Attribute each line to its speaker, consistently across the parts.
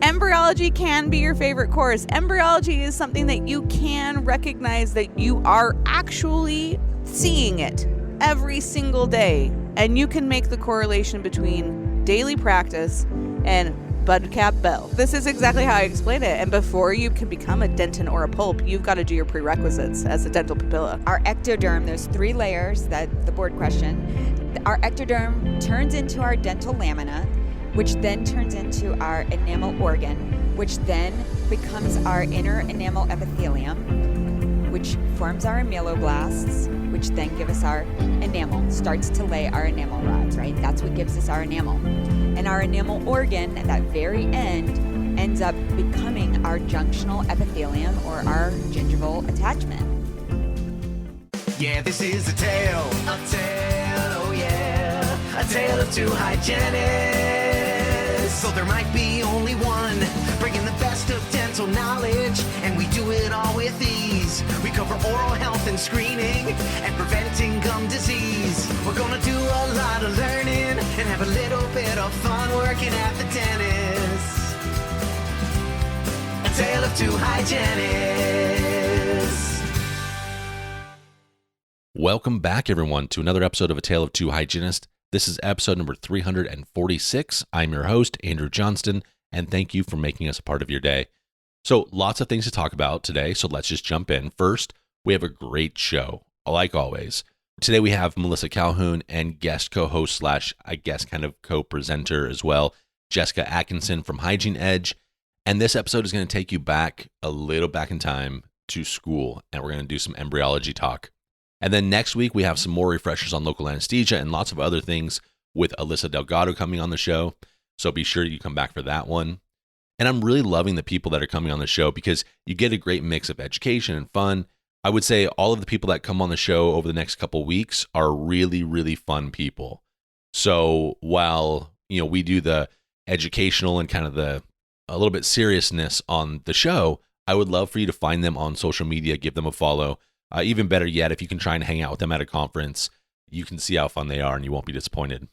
Speaker 1: Embryology can be your favorite course. Embryology is something that you can recognize that you are actually seeing it every single day. And you can make the correlation between daily practice and bud cap bell. This is exactly how I explain it. And before you can become a dentin or a pulp, you've got to do your prerequisites as a dental papilla.
Speaker 2: Our ectoderm, there's 3 layers, that the board question. Our ectoderm turns into our dental lamina, which then turns into our enamel organ, which then becomes our inner enamel epithelium, which forms our ameloblasts, which then give us our enamel, starts to lay our enamel rods, right? That's what gives us our enamel. And our enamel organ at that very end ends up becoming our junctional epithelium or our gingival attachment.
Speaker 3: Yeah, this is a tale, oh yeah, a tale of 2 hygienists. So there might be only one, bringing the best of dental knowledge, and we do it all with ease. We cover oral health and screening, and preventing gum disease. We're gonna do a lot of learning, and have a little bit of fun working at the dentist. A tale of 2 hygienists.
Speaker 4: Welcome back, everyone, to another episode of A Tale of 2 Hygienists. This is episode number 346. I'm your host, Andrew Johnston, and thank you for making us a part of your day. So lots of things to talk about today, so let's just jump in. First, we have a great show, like always. Today we have Melissa Calhoun and guest co-host / I guess kind of co-presenter as well, Jessica Atkinson from Hygiene Edge. And this episode is going to take you back a little back in time to school, and we're going to do some embryology talk. And then next week, we have some more refreshers on local anesthesia and lots of other things with Alyssa Delgado coming on the show. So be sure you come back for that one. And I'm really loving the people that are coming on the show because you get a great mix of education and fun. I would say all of the people that come on the show over the next couple weeks are really, really fun people. So while, we do the educational and kind of a little bit seriousness on the show, I would love for you to find them on social media, give them a follow. Even better yet, if you can try and hang out with them at a conference, you can see how fun they are and you won't be disappointed.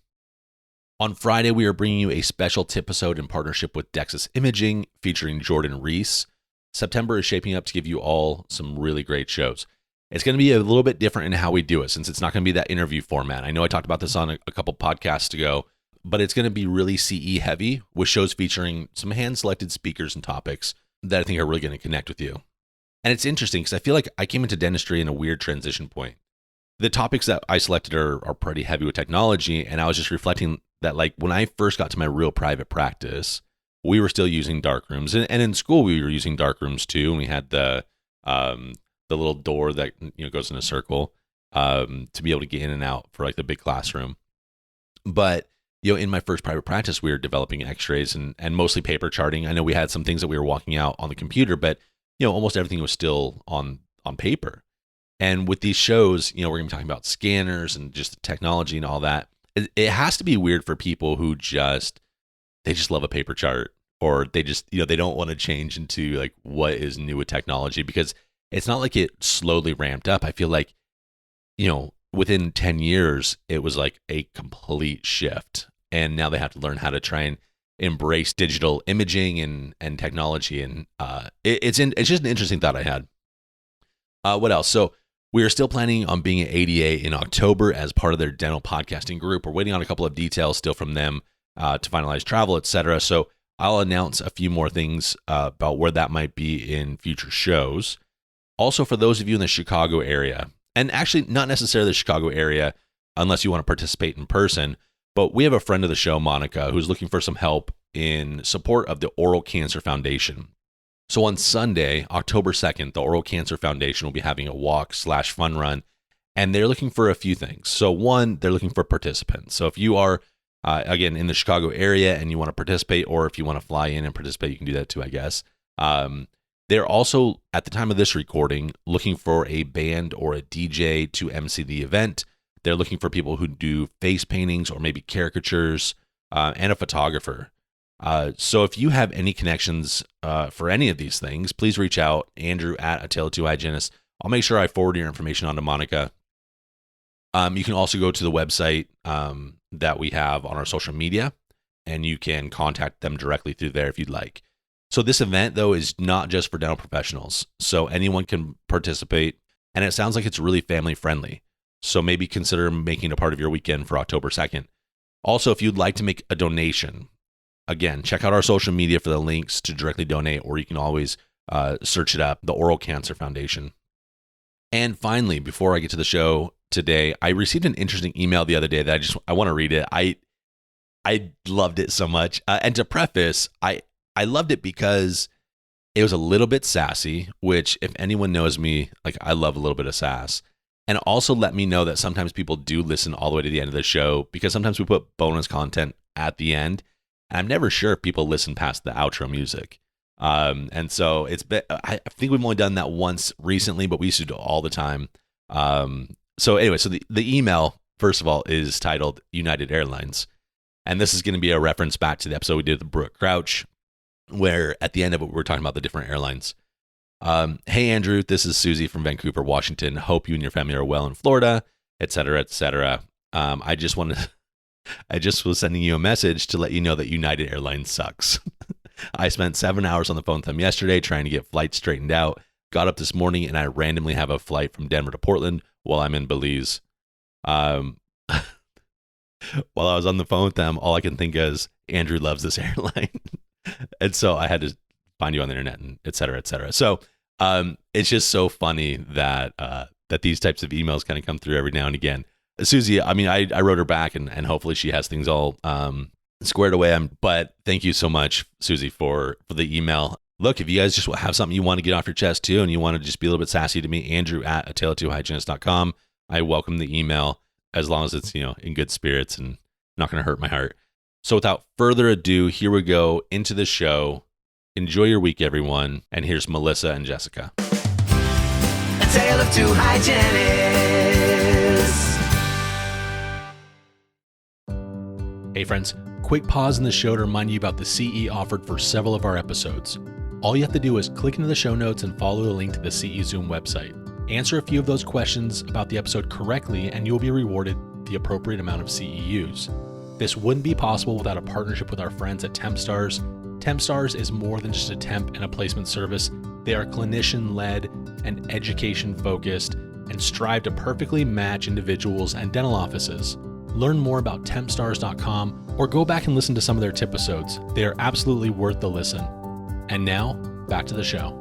Speaker 4: On Friday, we are bringing you a special tip episode in partnership with Dexis Imaging featuring Jordan Reese. September is shaping up to give you all some really great shows. It's going to be a little bit different in how we do it since it's not going to be that interview format. I know I talked about this on a couple podcasts ago, but it's going to be really CE heavy with shows featuring some hand-selected speakers and topics that I think are really going to connect with you. And it's interesting because I feel like I came into dentistry in a weird transition point. The topics that I selected are pretty heavy with technology, and I was just reflecting that like when I first got to my real private practice, we were still using dark rooms, and in school we were using dark rooms too, and we had the little door that goes in a circle to be able to get in and out for like the big classroom. But in my first private practice, we were developing X-rays and mostly paper charting. I know we had some things that we were walking out on the computer, but almost everything was still on paper. And with these shows, we're going to be talking about scanners and just the technology and all that. It has to be weird for people who they just love a paper chart, or they just, they don't want to change into like what is new with technology, because it's not like it slowly ramped up. I feel like, within 10 years, it was like a complete shift. And now they have to learn how to try and embrace digital imaging and technology. And it's just an interesting thought I had. What else? So we are still planning on being at ADA in October as part of their dental podcasting group. We're waiting on a couple of details still from them to finalize travel, etc. So I'll announce a few more things about where that might be in future shows. Also, for those of you in the Chicago area, and actually not necessarily the Chicago area unless you want to participate in person, but we have a friend of the show, Monica, who's looking for some help in support of the Oral Cancer Foundation. So on Sunday, October 2nd, the Oral Cancer Foundation will be having a walk/fun run, and they're looking for a few things. So one, they're looking for participants. So if you are, again, in the Chicago area and you want to participate, or if you want to fly in and participate, you can do that too, I guess. They're also, at the time of this recording, looking for a band or a DJ to MC the event. They're looking for people who do face paintings or maybe caricatures, and a photographer. So if you have any connections for any of these things, please reach out, Andrew at A Tale of 2 Hygienists. I'll make sure I forward your information on to Monica. You can also go to the website that we have on our social media, and you can contact them directly through there if you'd like. So this event, though, is not just for dental professionals. So anyone can participate. And it sounds like it's really family friendly. So maybe consider making it a part of your weekend for October 2nd. Also, if you'd like to make a donation, again, check out our social media for the links to directly donate, or you can always search it up, the Oral Cancer Foundation. And finally, before I get to the show today, I received an interesting email the other day that I want to read it. I loved it so much. And to preface, I loved it because it was a little bit sassy, which if anyone knows me, like I love a little bit of sass. And also let me know that sometimes people do listen all the way to the end of the show, because sometimes we put bonus content at the end. And I'm never sure if people listen past the outro music. And so I think we've only done that once recently, but we used to do it all the time. So anyway, so the email, first of all, is titled United Airlines. And this is going to be a reference back to the episode we did with Brooke Crouch, where at the end of it, we're talking about the different airlines. Hey, Andrew, this is Susie from Vancouver, Washington. Hope you and your family are well in Florida, et cetera, et cetera. I just was sending you a message to let you know that United Airlines sucks. I spent 7 hours on the phone with them yesterday trying to get flights straightened out. Got up this morning and I randomly have a flight from Denver to Portland while I'm in Belize. While I was on the phone with them, all I can think is Andrew loves this airline. And so I had to find you on the internet and et cetera, et cetera. So it's just so funny that that these types of emails kind of come through every now and again. Susie, I mean, I wrote her back and hopefully she has things all squared away. But thank you so much, Susie, for the email. Look, if you guys just have something you want to get off your chest too, and you want to just be a little bit sassy to me, Andrew at ataleoftwohygienists.com. I welcome the email as long as it's, in good spirits and not going to hurt my heart. So without further ado, here we go into the show. Enjoy your week, everyone. And here's Melissa and Jessica.
Speaker 3: A tale of two hygienists.
Speaker 4: Hey friends, quick pause in the show to remind you about the CE offered for several of our episodes. All you have to do is click into the show notes and follow the link to the CE Zoom website. Answer a few of those questions about the episode correctly and you'll be rewarded the appropriate amount of CEUs. This wouldn't be possible without a partnership with our friends at Tempstars. Tempstars is more than just a temp and a placement service. They are clinician-led and education-focused and strive to perfectly match individuals and dental offices. Learn more about Tempstars.com or go back and listen to some of their tip-episodes. They are absolutely worth the listen. And now, back to the show.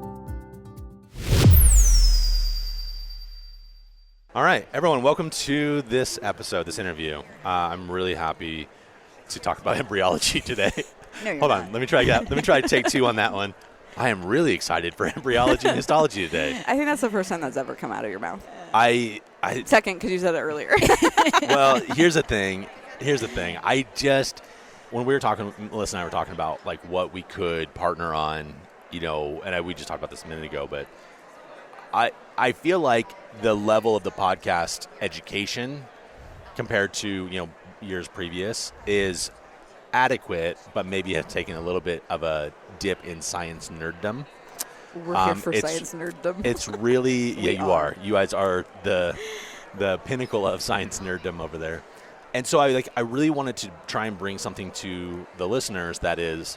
Speaker 4: All right, everyone, welcome to this episode, this interview. I'm really happy to talk about embryology today.
Speaker 2: No,
Speaker 4: Hold on, let me try again. Let me try take two on that one. I am really excited for embryology and histology today.
Speaker 1: I think that's the first time that's ever come out of your mouth.
Speaker 2: Second, because you said it earlier.
Speaker 4: Well, here's the thing. I just, when we were talking, Melissa and I were talking about like what we could partner on, and we just talked about this a minute ago, but I feel like the level of the podcast education compared to, years previous is adequate, but maybe have taken a little bit of a dip in science nerddom.
Speaker 1: We're here for science nerddom.
Speaker 4: It's really, you are. You guys are the pinnacle of science nerddom over there. And so I really wanted to try and bring something to the listeners that is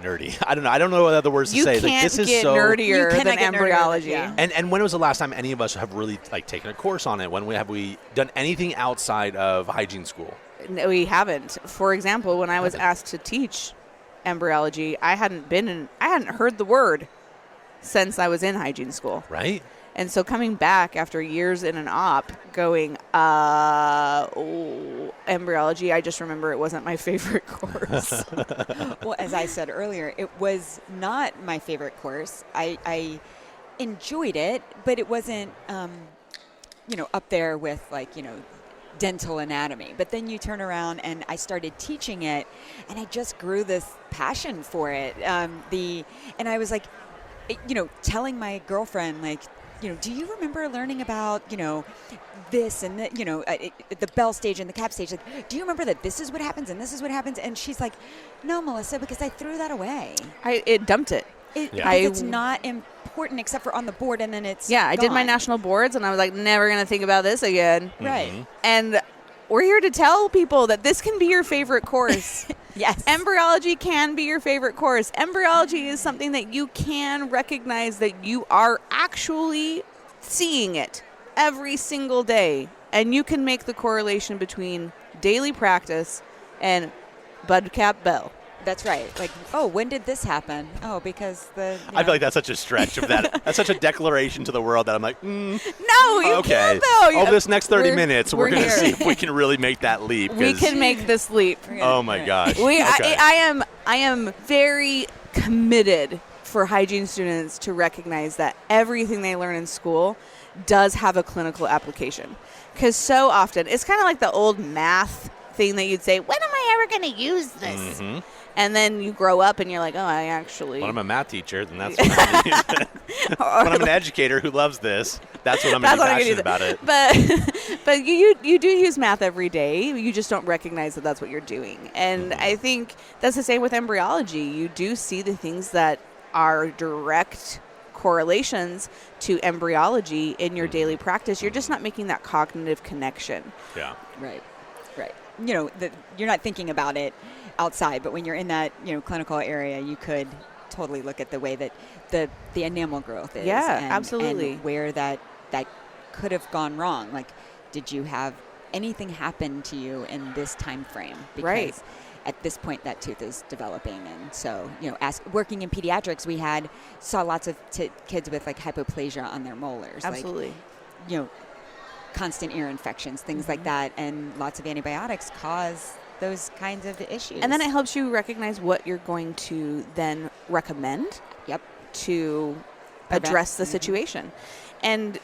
Speaker 4: nerdy. I don't know what other words to say.
Speaker 1: You can't get nerdier than embryology.
Speaker 2: Yeah.
Speaker 4: And when was the last time any of us have really taken a course on it? When have we done anything outside of hygiene school?
Speaker 1: No, we haven't. For example, when I was asked to teach embryology, I hadn't heard the word since I was in hygiene school.
Speaker 4: Right.
Speaker 1: And so coming back after years in an op going, embryology, I just remember it wasn't my favorite course.
Speaker 2: Well, as I said earlier, it was not my favorite course. I enjoyed it, but it wasn't, up there with dental anatomy. But then you turn around and I started teaching it and I just grew this passion for it. And I was telling my girlfriend, do you remember learning about, this and that, the bell stage and the cap stage? Do you remember that this is what happens and this is what happens? And she's like, no, Melissa, because I threw that away.
Speaker 1: It dumped it.
Speaker 2: It's not important except for on the board, and then it's
Speaker 1: I did my national boards, and I was never going to think about this again.
Speaker 2: Right.
Speaker 1: And we're here to tell people that this can be your favorite course.
Speaker 2: Yes.
Speaker 1: Embryology can be your favorite course. Embryology is something that you can recognize that you are actually seeing it every single day. And you can make the correlation between daily practice and bud cap bell.
Speaker 2: That's right. Like, oh, when did this happen? Oh, because
Speaker 5: I feel like that's such a stretch of that. That's such a declaration to the world that I'm like,
Speaker 1: No, you
Speaker 5: okay.
Speaker 1: can't though.
Speaker 5: Over this next 30 minutes, we're going to
Speaker 1: here.
Speaker 5: see if we can really make that leap.
Speaker 1: We
Speaker 5: 'cause-
Speaker 1: can make this leap.
Speaker 5: Oh my gosh.
Speaker 1: We,
Speaker 5: Okay.
Speaker 1: I am very committed for hygiene students to recognize that everything they learn in school does have a clinical application. Because so often, it's kind of like the old math thing that you'd say, when am I ever going to use this?
Speaker 5: Mm-hmm.
Speaker 1: And then you grow up and you're like, oh, I actually...
Speaker 5: When I'm a math teacher, then that's what I'm going to use. When I'm an educator who loves this, that's what I'm going to be passionate about it.
Speaker 1: But you do use math every day. You just don't recognize that that's what you're doing. And I think that's the same with embryology. You do see the things that are direct correlations to embryology in your daily practice. You're just not making that cognitive connection.
Speaker 5: Yeah.
Speaker 2: Right. You know, you're not thinking about it outside, but when you're in that, clinical area, you could totally look at the way that the enamel growth is.
Speaker 1: Yeah,
Speaker 2: and,
Speaker 1: absolutely.
Speaker 2: And where that could have gone wrong. Like, did you have anything happen to you in this time frame? Because
Speaker 1: Right.
Speaker 2: at this point, that tooth is developing. And so, working in pediatrics, we saw lots of kids with like hypoplasia on their molars.
Speaker 1: Absolutely.
Speaker 2: Like, constant ear infections, things like that, and lots of antibiotics cause those kinds of issues.
Speaker 1: And then it helps you recognize what you're going to then recommend to address the situation. And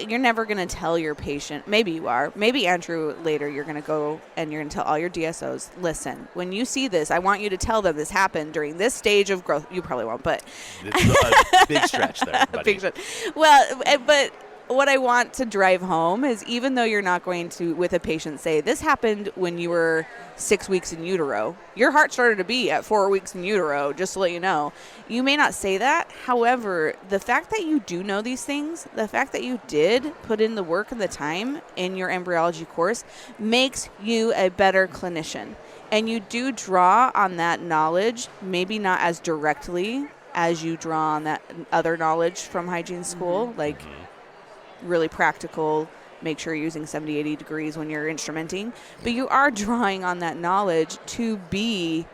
Speaker 1: you're never going to tell your patient, maybe you are, maybe Andrew later, you're going to go and you're going to tell all your DSOs, listen, when you see this, I want you to tell them this happened during this stage of growth. You probably won't, but...
Speaker 5: It's a big stretch there, buddy.
Speaker 1: Big stretch. Well, but... what I want to drive home is even though you're not going to, with a patient, say, this happened when you were 6 weeks in utero, your heart started to beat at 4 weeks in utero, just to let you know. You may not say that. However, the fact that you do know these things, the fact that you did put in the work and the time in your embryology course makes you a better clinician. And you do draw on that knowledge, maybe not as directly as you draw on that other knowledge from hygiene school, like really practical, make sure you're using 70, 80 degrees when you're instrumenting, but you are drawing on that knowledge to be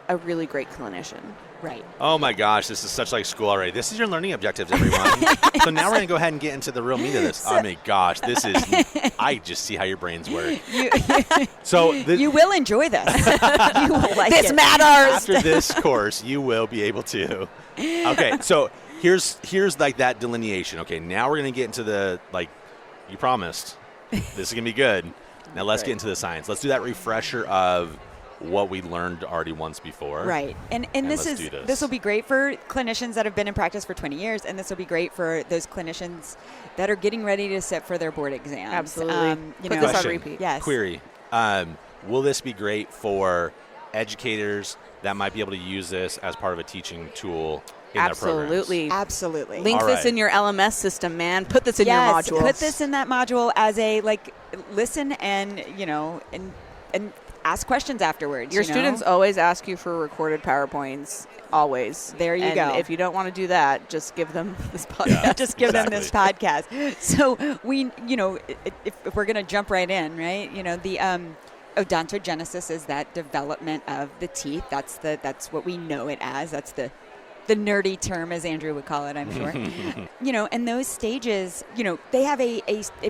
Speaker 1: a really great clinician.
Speaker 2: Right.
Speaker 5: Oh my gosh, this is such like school already. This is your learning objectives, everyone. So now we're going to go ahead and get into the real meat of this. Oh my gosh, this is, I just see how your brains work.
Speaker 2: You will enjoy this. You will like
Speaker 1: This
Speaker 2: it.
Speaker 1: matters.
Speaker 5: After this course, you will be able to. Okay, so here's like that delineation. Okay, now we're going to get into the, like, you promised. This is going to be good. Now let's get into the science. Let's do that refresher of what we learned already once before.
Speaker 2: Right. And this will be great for clinicians that have been in practice for 20 years, and this will be great for those clinicians that are getting ready to sit for their board exams.
Speaker 1: Absolutely.
Speaker 2: Put
Speaker 1: this on repeat.
Speaker 2: Yes.
Speaker 5: Query. Will this be great for educators that might be able to use this as part of a teaching tool in their programs?
Speaker 2: Absolutely.
Speaker 1: Link
Speaker 5: All
Speaker 1: this
Speaker 5: right.
Speaker 1: in your LMS system, man. Put this in your module.
Speaker 2: Put this in that module as a, like, listen and, and ask questions afterwards.
Speaker 1: Your students always ask you for recorded PowerPoints. Always.
Speaker 2: There you
Speaker 1: and
Speaker 2: go.
Speaker 1: If you don't want to do that, just give them this podcast.
Speaker 2: Just give them this podcast. So we, if we're going to jump right in, right? The odontogenesis is that development of the teeth. That's what we know it as. That's the nerdy term, as Andrew would call it, I'm sure. And those stages, they have a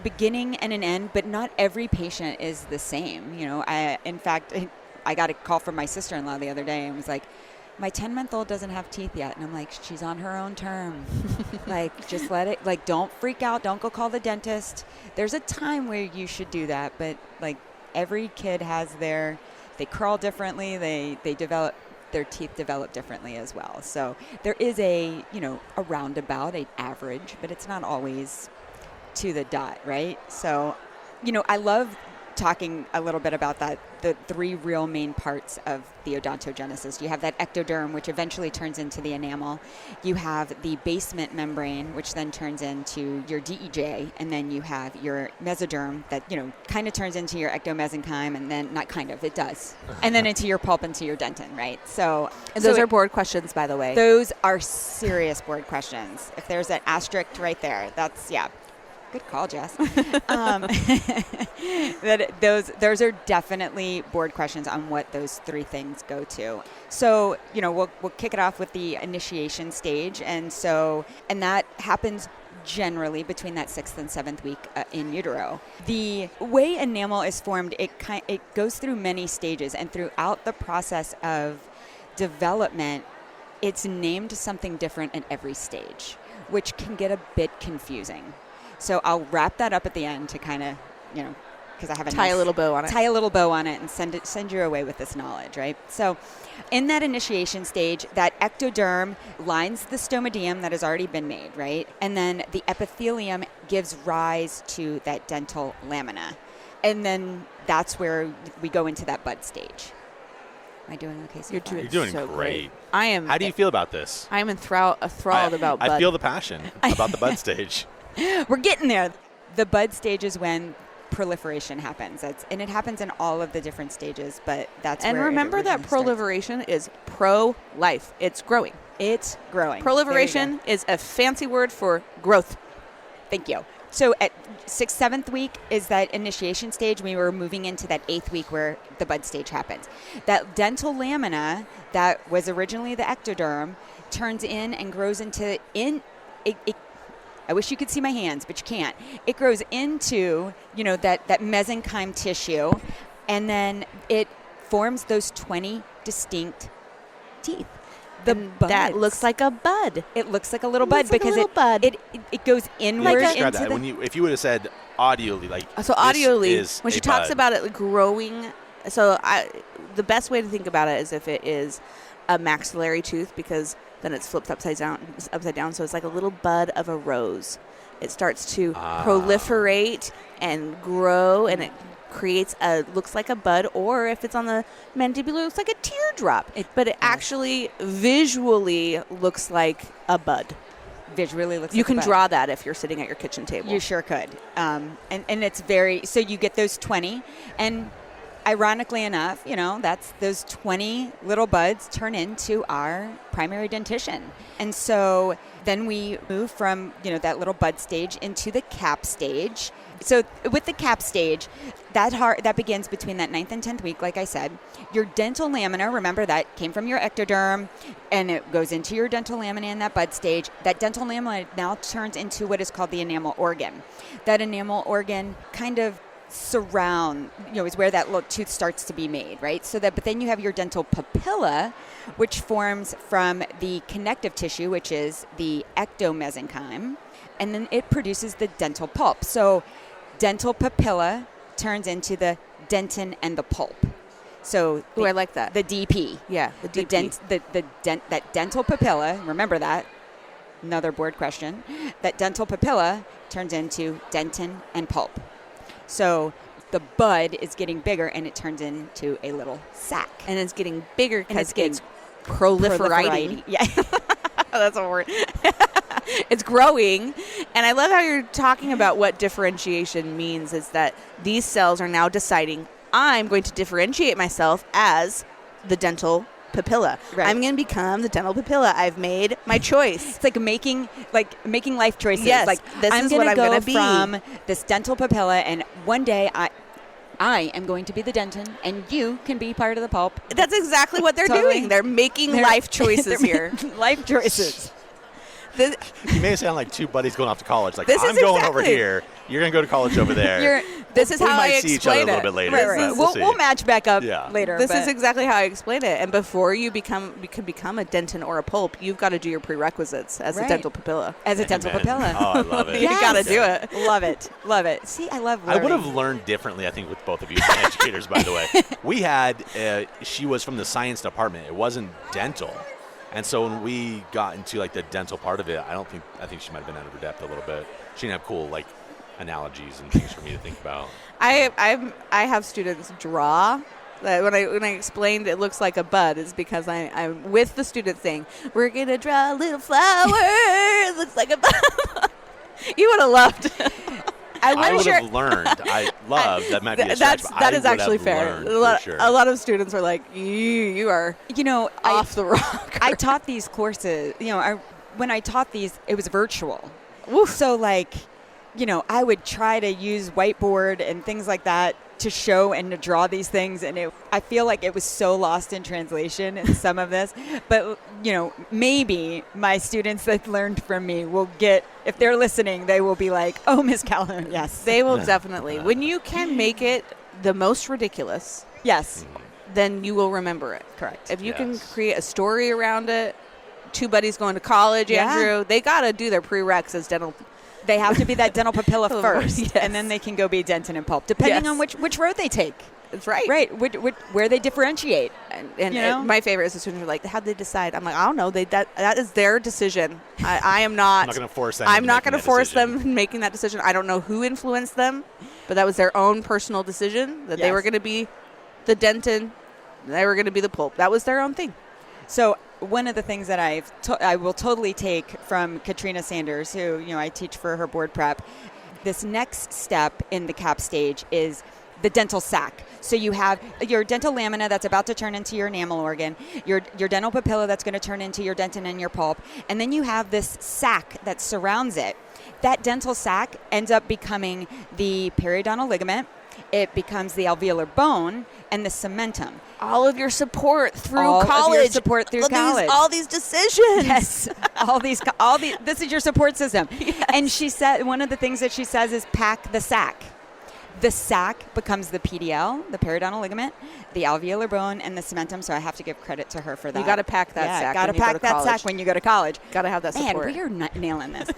Speaker 2: beginning and an end, but not every patient is the same. In fact, I got a call from my sister-in-law the other day and was like, my 10-month-old doesn't have teeth yet. And I'm like, she's on her own term. Like, just let it, like, don't freak out. Don't go call the dentist. There's a time where you should do that. But, like, every kid has they crawl differently. Their teeth develop differently as well. So there is a roundabout, an average, but it's not always to the dot, right? So, I love talking a little bit about that, the three real main parts of the odontogenesis. You have that ectoderm, which eventually turns into the enamel. You have the basement membrane, which then turns into your DEJ, and then you have your mesoderm that, kind of turns into your ectomesenchyme, and then, not kind of, it does, and then into your pulp, into your dentin, right? So
Speaker 1: those are board questions, by the way.
Speaker 2: Those are serious board questions. If there's an asterisk right there, that's, yeah. Good call, Jess. Those are definitely board questions on what those three things go to. So, we'll kick it off with the initiation stage. And that happens generally between that 6th and 7th week in utero. The way enamel is formed, it goes through many stages. And throughout the process of development, it's named something different at every stage, which can get a bit confusing. So I'll wrap that up at the end to kind of, because I have
Speaker 1: tie a little bow on it
Speaker 2: and send you away with this knowledge, right? So in that initiation stage, that ectoderm lines the stomadeum that has already been made, right? And then the epithelium gives rise to that dental lamina. And then that's where we go into that bud stage. Am I doing okay so far?
Speaker 5: You're doing
Speaker 1: so
Speaker 5: great.
Speaker 1: I am.
Speaker 5: How do you feel about this?
Speaker 1: I am enthralled about bud.
Speaker 5: I feel the passion about the bud stage.
Speaker 2: We're getting there. The bud stage is when proliferation happens. And it happens in all of the different stages, but that's
Speaker 1: and
Speaker 2: where
Speaker 1: remember that proliferation is pro-life. It's growing.
Speaker 2: It's growing.
Speaker 1: Proliferation is a fancy word for growth.
Speaker 2: Thank you. So at 6th, 7th week is that initiation stage. We were moving into that 8th week where the bud stage happens. That dental lamina that was originally the ectoderm turns in and grows into I wish you could see my hands, but you can't. It grows into, that mesenchyme tissue, and then it forms those 20 distinct teeth.
Speaker 1: That looks like a bud.
Speaker 2: It looks like a little bud because it goes inward into the...
Speaker 5: If you would have said audially,
Speaker 1: when she talks about it growing, the best way to think about it is if it is a maxillary tooth, because then it's flipped upside down, so it's like a little bud of a rose. It starts to proliferate and grow, and it creates looks like a bud, or if it's on the mandibular, it looks like a teardrop. But it actually visually looks like a bud.
Speaker 2: Visually looks
Speaker 1: you
Speaker 2: like a bud.
Speaker 1: You can draw that if you're sitting at your kitchen table.
Speaker 2: You sure could. And it's so you get those 20, and ironically enough, that's those 20 little buds turn into our primary dentition. And so then we move from, that little bud stage into the cap stage. So with the cap stage, that begins between that 9th and 10th week, like I said. Your dental lamina, remember that came from your ectoderm, and it goes into your dental lamina in that bud stage. That dental lamina now turns into what is called the enamel organ. That enamel organ kind of surround, is where that little tooth starts to be made, right? But then you have your dental papilla, which forms from the connective tissue, which is the ectomesenchyme, and then it produces the dental pulp. So dental papilla turns into the dentin and the pulp. So
Speaker 1: I like that.
Speaker 2: The DP.
Speaker 1: Yeah, the DP.
Speaker 2: That dental papilla, remember that, another board question, that dental papilla turns into dentin and pulp. So the bud is getting bigger, and it turns into a little sac.
Speaker 1: And it's getting bigger because it's proliferating.
Speaker 2: Yeah.
Speaker 1: That's a word. It's growing. And I love how you're talking about what differentiation means, is that these cells are now deciding, I'm going to differentiate myself as the dental papilla. Right. I'm going to become the dental papilla. I've made my choice.
Speaker 2: It's like making life choices.
Speaker 1: Yes,
Speaker 2: like
Speaker 1: this is what I'm going to be.
Speaker 2: From this dental papilla, and one day I am going to be the dentin, and you can be part of the pulp.
Speaker 1: That's exactly what they're doing. They're making life choices here.
Speaker 2: Life choices.
Speaker 5: You may sound like two buddies going off to college. Like, I'm going over here. You're going to go to college over there.
Speaker 1: This is how I explain it. We
Speaker 5: might see each other a little bit later.
Speaker 2: Right. We'll match back up later.
Speaker 1: This is exactly how I explain it. And before you can become a dentin or a pulp, you've got to do your prerequisites as a dental papilla.
Speaker 2: As a dental papilla.
Speaker 5: Oh, I love it.
Speaker 1: You got to do it.
Speaker 2: Love it. Love it. See, I love learning.
Speaker 5: I would have learned differently, I think, with both of you as educators, by the way. We had, she was from the science department. It wasn't dental. And so when we got into the dental part of it, I think she might have been out of her depth a little bit. She didn't have cool analogies and things for me to think about.
Speaker 1: I have students draw. When I explained it looks like a bud, it's because I'm with the students saying, we're going to draw a little flower. It looks like a bud. You would have loved.
Speaker 5: I would have learned. I love that might be a stretch, but
Speaker 1: that is
Speaker 5: I would
Speaker 1: actually
Speaker 5: have
Speaker 1: fair.
Speaker 5: learned for sure.
Speaker 1: A lot of students are like, you are off the rocker.
Speaker 2: I taught these courses, when I taught these, it was virtual.
Speaker 1: Oof.
Speaker 2: So I would try to use whiteboard and things like that to show and to draw these things. And I feel like it was so lost in translation in some of this. But, maybe my students that learned from me will get, if they're listening, they will be like, oh, Ms. Calhoun, yes.
Speaker 1: They will definitely. When you can make it the most ridiculous,
Speaker 2: yes,
Speaker 1: then you will remember it.
Speaker 2: Correct.
Speaker 1: If you can create a story around it, two buddies going to college, Andrew, they got to do their prereqs as dental.
Speaker 2: They have to be that dental papilla first,
Speaker 1: yes.
Speaker 2: and then they can go be dentin and pulp, depending on which road they take.
Speaker 1: That's right.
Speaker 2: Right, where they differentiate.
Speaker 1: And my favorite is the students are like, how'd they decide? I'm like, I don't know. That is their decision. I am not.
Speaker 5: I'm not going to force them.
Speaker 1: I'm not going to force them making that decision. I don't know who influenced them, but that was their own personal decision that they were going to be the dentin, they were going to be the pulp. That was their own thing.
Speaker 2: So one of the things that I will totally take from Katrina Sanders, who I teach for her board prep, this next step in the CAP stage is the dental sac. So you have your dental lamina that's about to turn into your enamel organ, your dental papilla that's going to turn into your dentin and your pulp, and then you have this sac that surrounds it. That dental sac ends up becoming the periodontal ligament. It becomes the alveolar bone and the cementum.
Speaker 1: All of your support through college.
Speaker 2: All of your support through college.
Speaker 1: All these decisions.
Speaker 2: Yes. This is your support system. Yes. And she said, one of the things that she says is pack the sac. The sac becomes the PDL, the periodontal ligament, the alveolar bone, and the cementum. So I have to give credit to her for that.
Speaker 1: You got to pack that sac.
Speaker 2: Got to pack that sac when you go to college.
Speaker 1: Got to have that support.
Speaker 2: Man, we are nailing this.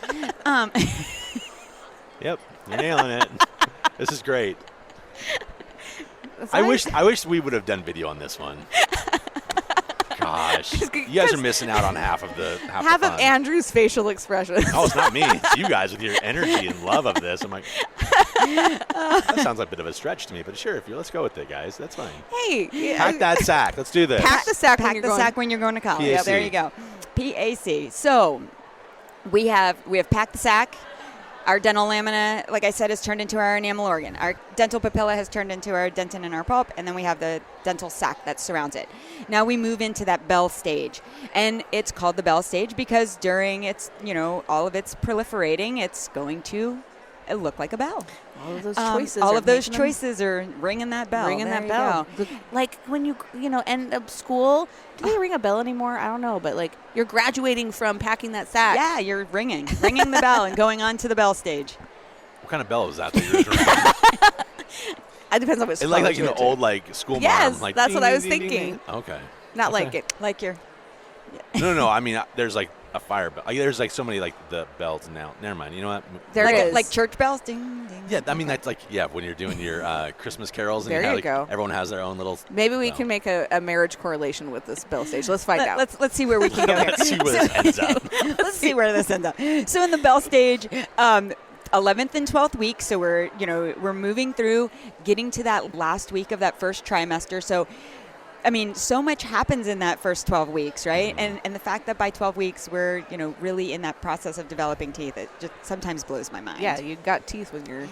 Speaker 5: Yep, you're nailing it. This is great. I wish we would have done video on this one. Gosh, you guys are missing out on half of the
Speaker 1: half of Andrew's facial expressions.
Speaker 5: Oh, it's not me. It's you guys with your energy and love of this. I'm like, that sounds like a bit of a stretch to me, but sure, let's go with it, guys. That's fine.
Speaker 1: Hey,
Speaker 5: pack that sack. Let's do this.
Speaker 1: Pack the sack.
Speaker 2: Pack when you're going to college.
Speaker 5: PAC.
Speaker 2: Yeah, there you go. PAC. So we have packed the sack. Our dental lamina, like I said, has turned into our enamel organ. Our dental papilla has turned into our dentin and our pulp, and then we have the dental sac that surrounds it. Now we move into that bell stage, and it's called the bell stage because during its, all of its proliferating, it's going to look like a bell.
Speaker 1: All of those choices.
Speaker 2: All of those choices are ringing that bell.
Speaker 1: Ringing that bell. Like when you end up school, do they ring a bell anymore? I don't know, but like you're graduating from packing that sack.
Speaker 2: Yeah, you're ringing the bell and going on to the bell stage.
Speaker 5: What kind of bell is that you're ringing?
Speaker 1: It depends on what school.
Speaker 5: Like old school
Speaker 1: yes,
Speaker 5: mom. Like,
Speaker 1: that's
Speaker 5: ding,
Speaker 1: what I was
Speaker 5: ding, ding,
Speaker 1: thinking.
Speaker 5: ding. Okay.
Speaker 1: Not
Speaker 5: okay.
Speaker 1: like your.
Speaker 5: No. I mean, there's like a fire bell. There's like so many the bells now. Never mind. You know what?
Speaker 2: There is. Like church bells. Ding, ding.
Speaker 5: Yeah, I mean that's when you're doing your Christmas carols and
Speaker 1: there you go.
Speaker 5: Everyone has their own little.
Speaker 1: Maybe we can make a marriage correlation with this bell stage. Let's find out.
Speaker 2: Let's see where we can go.
Speaker 5: Let's see where this ends up.
Speaker 2: Let's see where this ends up. So in the bell stage, 11th and 12th week. So we're moving through, getting to that last week of that first trimester. So. I mean, so much happens in that first 12 weeks, right? And the fact that by 12 weeks we're, really in that process of developing teeth, it just sometimes blows my mind.
Speaker 1: Yeah, you got teeth when you're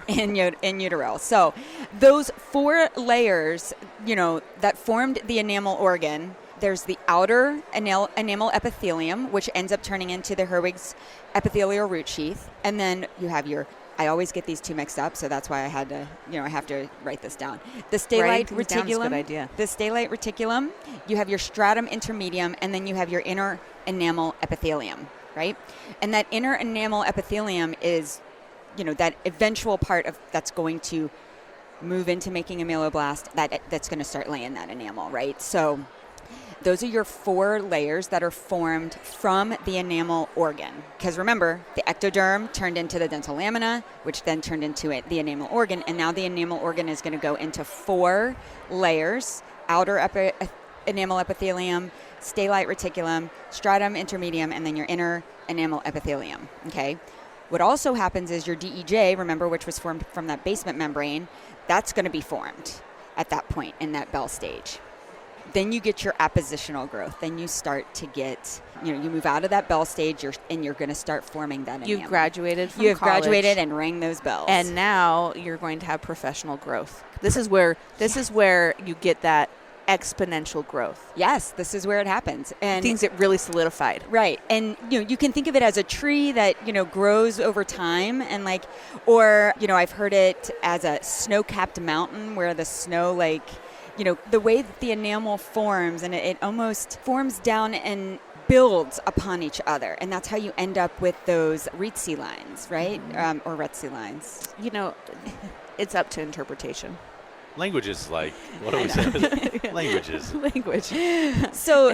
Speaker 2: in utero. So those 4 layers, that formed the enamel organ. There's the outer enamel epithelium, which ends up turning into the Herwig's epithelial root sheath, and then you have I always get these two mixed up, so that's why I had to, I have to write this down. The statite reticulum.
Speaker 1: Good idea.
Speaker 2: The statite reticulum. You have your stratum intermedium, and then you have your inner enamel epithelium, right? And that inner enamel epithelium is, that eventual part of that's going to move into making ameloblast. That's going to start laying that enamel, right? So. Those are your 4 layers that are formed from the enamel organ. Because remember, the ectoderm turned into the dental lamina, which then turned into the enamel organ. And now the enamel organ is going to go into 4 layers: outer enamel epithelium, statite reticulum, stratum intermedium, and then your inner enamel epithelium. Okay. What also happens is your DEJ, remember, which was formed from that basement membrane, that's going to be formed at that point in that bell stage. Then you get your appositional growth. Then you start to get, you move out of that bell stage, and you're going to start forming that enamel.
Speaker 1: You've graduated from
Speaker 2: You have
Speaker 1: college,
Speaker 2: graduated and rang those bells.
Speaker 1: and now you're going to have professional growth. This is where you get that exponential growth.
Speaker 2: Yes, this is where it happens. And
Speaker 1: Things get really solidified.
Speaker 2: right. And you can think of it as a tree that, grows over time, and or I've heard it as a snow-capped mountain where the snow the way that the enamel forms, and it almost forms down and builds upon each other. And that's how you end up with those Rietzsche lines, right? Or Rietzsche lines.
Speaker 1: It's up to interpretation.
Speaker 5: Languages, what do we say? Languages.
Speaker 1: Language.
Speaker 2: So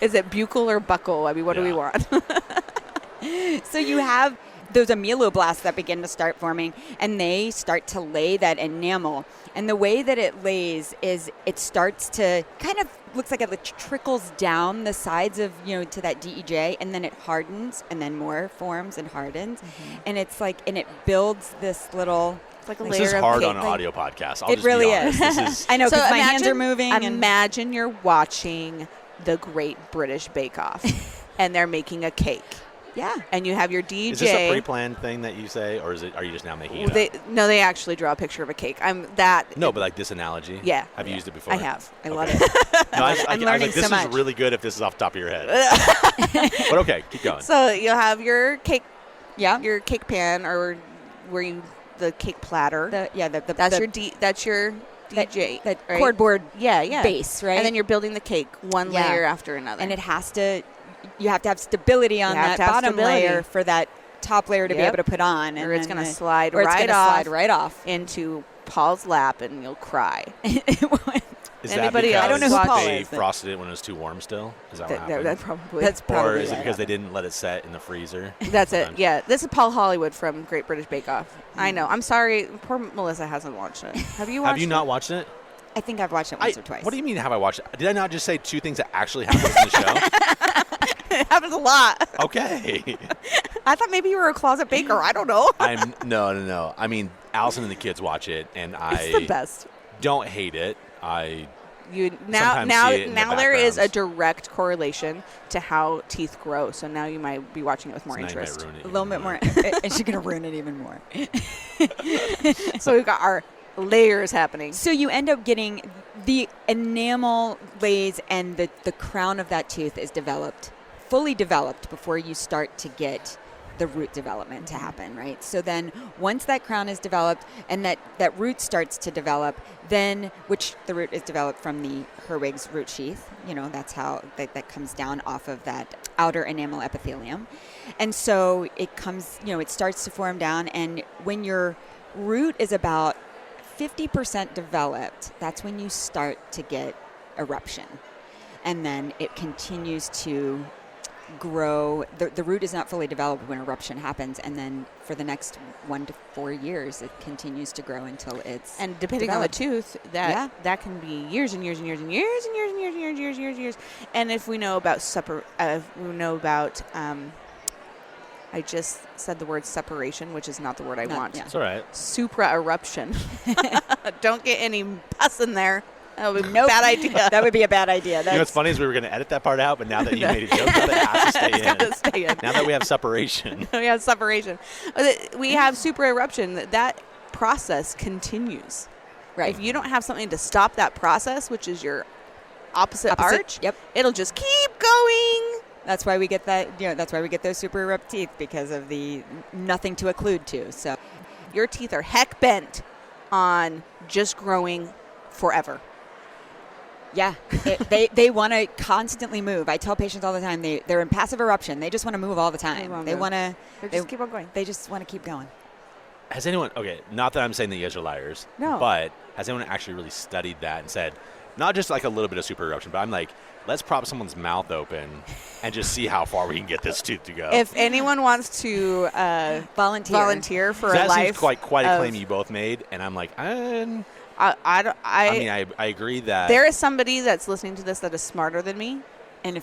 Speaker 1: Is it buccal or buckle? I mean, what do we
Speaker 5: Yeah.
Speaker 1: want?
Speaker 2: So you have those ameloblasts that begin to start forming, and they start to lay that enamel. And the way that it lays is it starts to kind of looks like it trickles down the sides of, to that DEJ, and then it hardens, and then more forms and hardens. And it's and it builds this little...
Speaker 1: It's like a
Speaker 5: This
Speaker 1: layer
Speaker 5: is
Speaker 1: of
Speaker 5: hard
Speaker 1: cake.
Speaker 5: on an audio podcast. I'll
Speaker 2: It
Speaker 5: just
Speaker 2: really
Speaker 5: be honest.
Speaker 2: is.
Speaker 5: This is
Speaker 2: I know, because my hands are moving. and
Speaker 1: Imagine you're watching the Great British Bake Off, and they're making a cake,
Speaker 2: yeah.
Speaker 1: and you have your DJ.
Speaker 5: Is this a pre-planned thing that you say, or are you just now making it up?
Speaker 1: They actually draw a picture of a cake.
Speaker 5: No, but this analogy.
Speaker 1: Yeah.
Speaker 5: Have you used it before?
Speaker 1: I have. I love
Speaker 5: Okay.
Speaker 1: it.
Speaker 5: No,
Speaker 2: I'm
Speaker 5: was
Speaker 2: learning
Speaker 5: this
Speaker 2: so much.
Speaker 5: is really good if this is off the top of your head. But okay, keep going.
Speaker 1: So you'll have your cake,
Speaker 2: Yeah.
Speaker 1: your cake pan, or the cake platter.
Speaker 2: That's
Speaker 1: That's your DJ.
Speaker 2: that
Speaker 1: right?
Speaker 2: cordboard
Speaker 1: Yeah.
Speaker 2: base, right?
Speaker 1: And then you're building the cake one
Speaker 2: Yeah.
Speaker 1: layer after another.
Speaker 2: and you have to have stability on
Speaker 1: You have
Speaker 2: that
Speaker 1: to have
Speaker 2: bottom
Speaker 1: stability.
Speaker 2: layer for that top layer to be
Speaker 1: Yep.
Speaker 2: able to put on,
Speaker 1: or it's
Speaker 2: then
Speaker 1: going to slide
Speaker 2: or it's
Speaker 1: right
Speaker 2: gonna
Speaker 1: off
Speaker 2: slide right off.
Speaker 1: into Paul's lap, and you'll cry.
Speaker 5: Is
Speaker 1: Anybody
Speaker 5: that
Speaker 1: else?
Speaker 2: I don't know who
Speaker 5: because
Speaker 2: Paul
Speaker 5: they
Speaker 2: is, but-
Speaker 5: frosted it when it was too warm still? Is that what happened?
Speaker 1: That probably.
Speaker 2: That's
Speaker 5: Or
Speaker 2: probably
Speaker 5: is it
Speaker 2: what
Speaker 5: because they didn't let it set in the freezer?
Speaker 1: That's it.
Speaker 5: Sometimes.
Speaker 1: Yeah, this is Paul Hollywood from Great British Bake Off. I know. I'm sorry. Poor Melissa hasn't watched it. Have you watched
Speaker 5: Have you not watched it?
Speaker 2: I think I've watched it once or twice.
Speaker 5: What do you mean have I watched it? Did I not just say two things that actually happened in the show?
Speaker 1: It happens a lot.
Speaker 5: Okay.
Speaker 1: I thought maybe you were a closet baker. I don't know.
Speaker 5: No. I mean, Allison and the kids watch it, and
Speaker 1: It's the best.
Speaker 5: don't hate it. I
Speaker 1: Now
Speaker 5: see it in the
Speaker 1: there is a
Speaker 5: backgrounds.
Speaker 1: direct correlation to how teeth grow. So now you might be watching it with more
Speaker 5: now you might
Speaker 1: interest.
Speaker 5: ruin it
Speaker 2: A
Speaker 5: even
Speaker 2: little bit more, and she's going to ruin it even more.
Speaker 1: So we've got our layers happening.
Speaker 2: So you end up getting the enamel lays, and the crown of that tooth is fully developed before you start to get the root development to happen, right? So then once that crown is developed and that root starts to develop, then, which the root is developed from the Herwig's root sheath, that's how that comes down off of that outer enamel epithelium. And so it comes, it starts to form down, and when your root is about 50% developed, that's when you start to get eruption. And then it continues to grow. The root is not fully developed when eruption happens, and then for the next 1 to 4 years, it continues to grow until it's
Speaker 1: And depending on
Speaker 2: developed.
Speaker 1: the tooth, that can be years and years and years and years and years and years and years and years and years. And if we know about I just said the word separation, which is not the word I want.
Speaker 2: Yeah.
Speaker 5: It's all right.
Speaker 1: Supra eruption. Don't get any pus in there. That would be a
Speaker 2: Nope.
Speaker 1: bad idea.
Speaker 2: That would be a bad idea.
Speaker 5: You know what's funny is we were going to edit that part out, but now that you made a joke, now that has to stay in.
Speaker 1: Gotta stay in.
Speaker 5: Now that we have separation.
Speaker 1: We have separation. We have supra eruption. That process continues.
Speaker 2: Right.
Speaker 1: If you don't have something to stop that process, which is your opposite arch,
Speaker 2: Yep.
Speaker 1: it'll just keep going.
Speaker 2: That's why we get that. That's why we get those super erupt teeth, because of the nothing to occlude to. So
Speaker 1: Your teeth are heck bent on just growing forever.
Speaker 2: yeah, they want to constantly move. I tell patients all the time they're in passive eruption. They just want to move all the time. They want to.
Speaker 1: Just keep on going.
Speaker 2: They just want to keep going.
Speaker 5: Has anyone, not that I'm saying that you guys are liars,
Speaker 1: No.
Speaker 5: but has anyone actually really studied that and said, not just like a little bit of super eruption, but I'm like, let's prop someone's mouth open and just see how far we can get this tooth to go.
Speaker 1: If anyone wants to volunteer for
Speaker 5: that
Speaker 1: a life,
Speaker 5: seems quite a
Speaker 1: of-
Speaker 5: claim you both made, and I'm like, I
Speaker 1: I
Speaker 5: agree that
Speaker 1: there is somebody that's listening to this that is smarter than me,
Speaker 2: And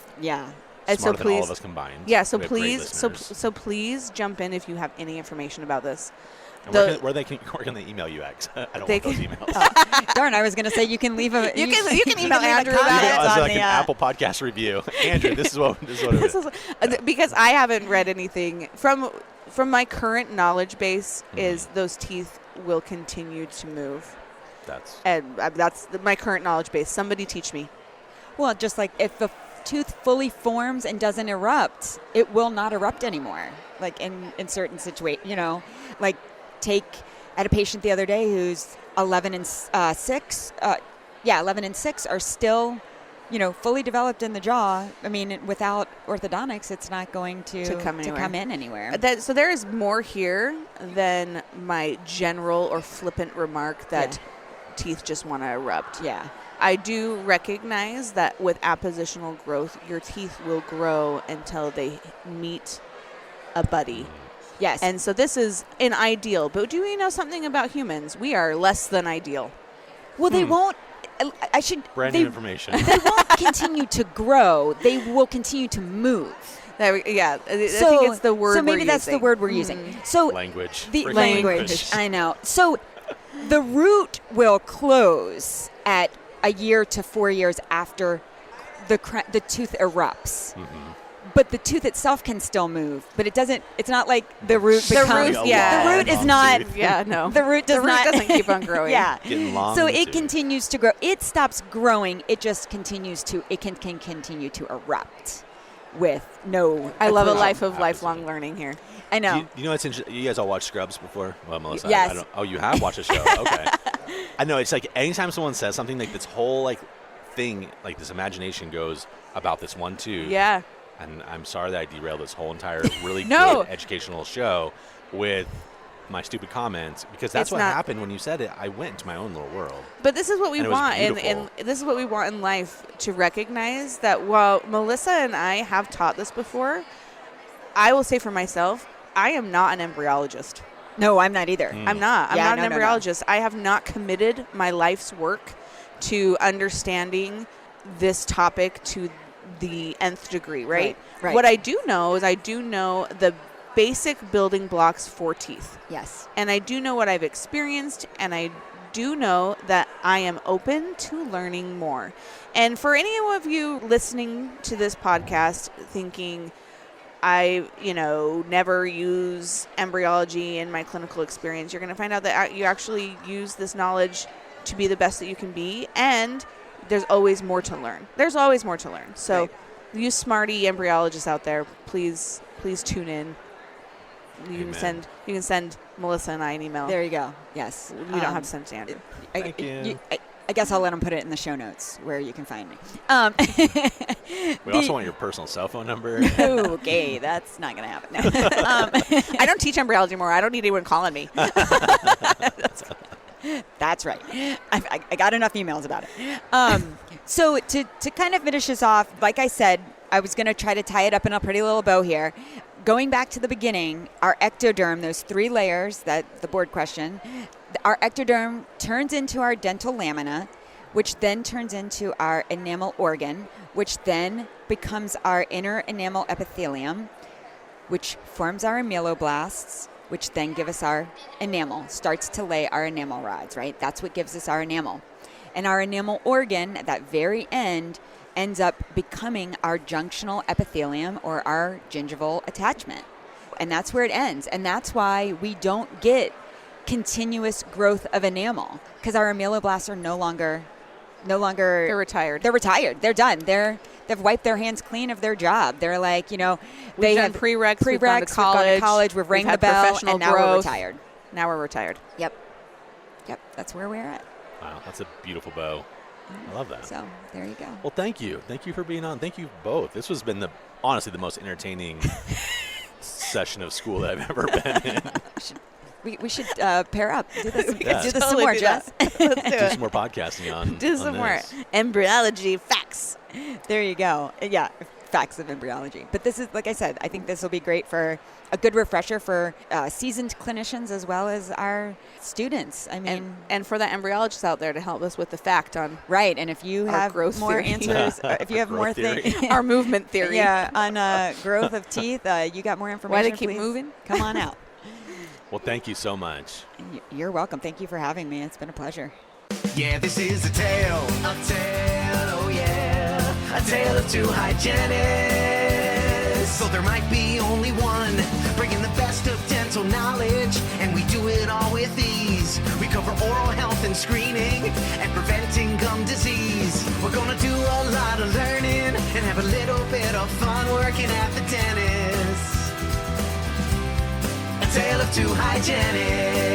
Speaker 5: smarter than all
Speaker 1: please-
Speaker 5: of us combined.
Speaker 1: Yeah, so
Speaker 5: We have great
Speaker 1: please,
Speaker 5: listeners.
Speaker 1: so please jump in if you have any information about this.
Speaker 5: And
Speaker 1: the-
Speaker 5: where can they email you at? 'Cause I don't
Speaker 1: They
Speaker 5: want those
Speaker 1: can-
Speaker 5: emails.
Speaker 2: Darn, I was going to say you can leave a
Speaker 1: You can email Andrew
Speaker 2: comment
Speaker 1: about it.
Speaker 5: It's
Speaker 2: on
Speaker 5: like
Speaker 2: the,
Speaker 5: an Apple Podcast review. Andrew, this is what it
Speaker 1: This
Speaker 5: is.
Speaker 1: is- because I haven't read anything from my current knowledge base is those teeth will continue to move,
Speaker 5: That's
Speaker 1: and that's my current knowledge base. Somebody teach me.
Speaker 2: Well, just like if the tooth fully forms and doesn't erupt, it will not erupt anymore. Like in certain situations, like I had a patient the other day who's 11 and 6. 11 and 6 are still, fully developed in the jaw. I mean, without orthodontics, it's not going to
Speaker 1: come
Speaker 2: in anywhere.
Speaker 1: So there is more here than my general or flippant remark that teeth just want to erupt.
Speaker 2: Yeah.
Speaker 1: I do recognize that with appositional growth, your teeth will grow until they meet a buddy.
Speaker 2: Yes.
Speaker 1: And so this is an ideal. But do we know something about humans? We are less than ideal.
Speaker 2: well, they won't. I should.
Speaker 5: brand
Speaker 2: they,
Speaker 5: new information.
Speaker 2: They won't continue to grow. They will continue to move.
Speaker 1: I think it's the word
Speaker 2: So maybe
Speaker 1: we're
Speaker 2: that's the
Speaker 1: using.
Speaker 2: word we're using. So
Speaker 5: Language.
Speaker 2: the
Speaker 5: Freaking
Speaker 2: language. I know. So the root will close at a year to 4 years after the tooth erupts. But the tooth itself can still move, but it doesn't. It's not like the root
Speaker 1: The
Speaker 2: becomes.
Speaker 1: root, yeah.
Speaker 2: The root is
Speaker 5: long
Speaker 2: not.
Speaker 5: tooth.
Speaker 1: Yeah, no.
Speaker 2: The root does not.
Speaker 1: doesn't keep on growing.
Speaker 2: Yeah.
Speaker 5: Getting long
Speaker 2: So
Speaker 5: in the
Speaker 2: it
Speaker 5: tooth.
Speaker 2: continues to grow. It stops growing. It just continues to. It can continue to erupt with no.
Speaker 1: I love a
Speaker 2: occlusion.
Speaker 1: life of lifelong learning here.
Speaker 2: I know.
Speaker 5: You know what's interesting? You guys all watched Scrubs before? Well, Melissa,
Speaker 2: Yes.
Speaker 5: I don't. Oh, you have watched the show? Okay. I know. It's like anytime someone says something like this whole thing, like this imagination goes about this one tooth.
Speaker 1: Yeah.
Speaker 5: And I'm sorry that I derailed this whole entire really
Speaker 1: No.
Speaker 5: good educational show with my stupid comments because that's
Speaker 1: It's
Speaker 5: what
Speaker 1: not-
Speaker 5: happened when you said it. I went into my own little world.
Speaker 1: But this is what we
Speaker 5: And it was
Speaker 1: want, and
Speaker 5: beautiful.
Speaker 1: this is what we want in life, to recognize that while Melissa and I have taught this before, I will say for myself, I am not an embryologist.
Speaker 2: No, I'm not either.
Speaker 1: I'm not. I'm
Speaker 2: Yeah,
Speaker 1: not
Speaker 2: no,
Speaker 1: an
Speaker 2: no, no.
Speaker 1: embryologist. I have not committed my life's work to understanding this topic to the nth degree, right?
Speaker 2: Right.
Speaker 1: What I do know is I do know the basic building blocks for teeth.
Speaker 2: Yes.
Speaker 1: And I do know what I've experienced, and I do know that I am open to learning more. And for any of you listening to this podcast thinking, I, never use embryology in my clinical experience, you're going to find out that you actually use this knowledge to be the best that you can be, and there's always more to learn. There's always more to learn. So
Speaker 2: Right.
Speaker 1: you smarty embryologists out there, please tune in. You
Speaker 5: Amen.
Speaker 1: can send Melissa and I an email.
Speaker 2: There you go. Yes.
Speaker 1: You don't have to send it to Andrew.
Speaker 5: Thank you.
Speaker 2: I guess I'll let him put it in the show notes where you can find me.
Speaker 5: We also want your personal cell phone number.
Speaker 2: Okay, that's not going to happen. No.
Speaker 1: I don't teach embryology anymore. I don't need anyone calling me.
Speaker 2: That's right. I got enough emails about it. So to kind of finish this off, like I said, I was going to try to tie it up in a pretty little bow here. Going back to the beginning, our ectoderm, those 3 layers that the board question, our ectoderm turns into our dental lamina, which then turns into our enamel organ, which then becomes our inner enamel epithelium, which forms our ameloblasts, which then give us our enamel, starts to lay our enamel rods, right? That's what gives us our enamel. And our enamel organ at that very end ends up becoming our junctional epithelium or our gingival attachment. And that's where it ends. And that's why we don't get continuous growth of enamel, because our ameloblasts are no longer
Speaker 1: They're retired.
Speaker 2: They're retired. They're done. They've wiped their hands clean of their job. They're like, they
Speaker 1: done
Speaker 2: have
Speaker 1: prereqs, we've gone to
Speaker 2: we've gone to college, we've rang the
Speaker 1: had
Speaker 2: bell,
Speaker 1: professional
Speaker 2: and now we're
Speaker 1: growth.
Speaker 2: retired.
Speaker 1: Now we're retired.
Speaker 2: Yep. That's where we're at.
Speaker 5: Wow, that's a beautiful bow. I love that.
Speaker 2: So there you go.
Speaker 5: Well, thank you. Thank you for being on. Thank you both. This has been honestly the most entertaining session of school that I've ever been in.
Speaker 2: We should pair up. Do this,
Speaker 5: Yeah.
Speaker 2: do this some
Speaker 1: Totally
Speaker 2: more,
Speaker 1: do
Speaker 2: Jess.
Speaker 1: that. Let's do
Speaker 5: Do
Speaker 1: it.
Speaker 5: some more podcasting on
Speaker 1: Do
Speaker 5: on
Speaker 1: some more
Speaker 5: this.
Speaker 1: embryology facts.
Speaker 2: There you go. Yeah. facts of embryology. But this is, like I said, I think this will be great for a good refresher for seasoned clinicians as well as our students. I mean,
Speaker 1: and for the embryologists out there to help us with the fact on
Speaker 2: right. And if you
Speaker 1: our
Speaker 2: have
Speaker 1: growth
Speaker 2: more
Speaker 1: theory.
Speaker 2: answers, if you have more things,
Speaker 1: our movement theory.
Speaker 2: yeah, on growth of teeth, you got more information.
Speaker 1: Why they keep
Speaker 2: please
Speaker 1: moving?
Speaker 2: Come on out.
Speaker 5: Well, thank you so much.
Speaker 2: You're welcome. Thank you for having me. It's been a pleasure.
Speaker 3: Yeah, this is a tale, oh yeah, a tale of two hygienists. So there might be only one, bringing the best of dental knowledge, and we do it all with ease. We cover oral health and screening, and preventing gum disease. We're gonna do a lot of learning, and have a little bit of fun working at the dentist. A tale of two hygienists.